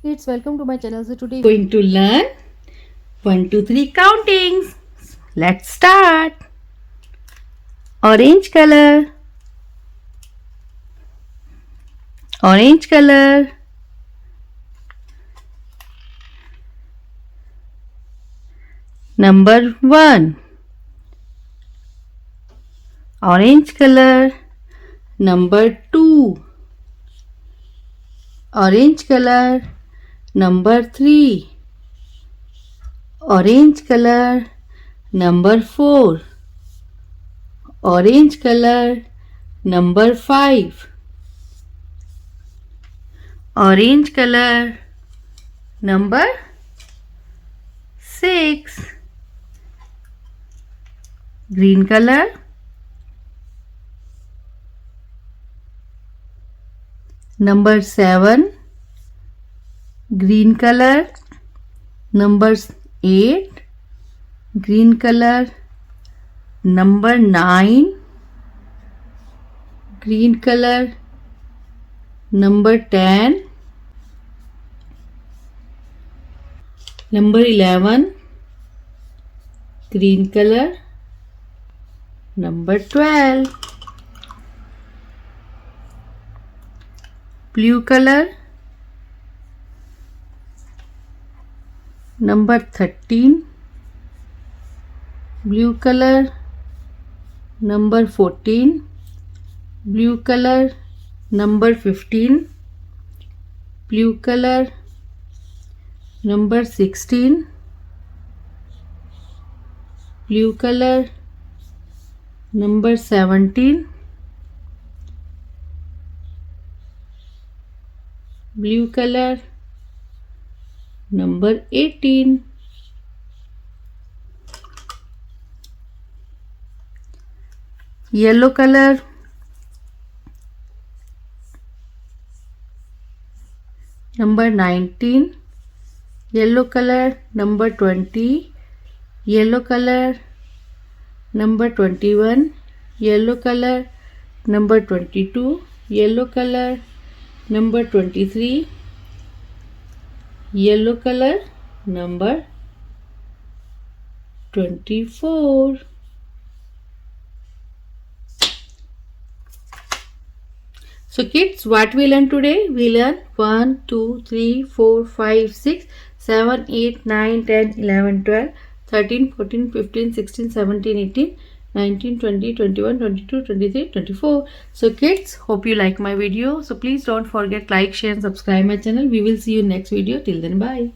Kids, welcome to my channel. So today going to learn 1 2 3 countings. Let's start. Orange color. Orange color. Number 1. Orange color. Number 2. Orange color. Number 3. Orange color. Number 4. Orange color. Number 5. Orange color. Number 6. Green color. Number 7. Green color. Number 8. Green color. Number 9. Green color. Number 10. Number 11. Green color. Number 12. Blue color. Number 13. Blue color. Number 14. Blue color. Number 15. Blue color. Number 16. Blue color. Number 17. Blue color. Number 18. Yellow color. Number 19. Yellow color. Number 20. Yellow color. Number 21. Yellow color. Number 22. Yellow color. Number 23. Yellow color. Number 24. So kids, what we learn today? We learn 1 2 3 4 5 6 7 8 9 10 11 12 13 14 15 16 17 18 19 20 21 22 23 24. So kids, hope you like my video. So please don't forget like, share and subscribe my channel. We will see you next video. Till then, bye.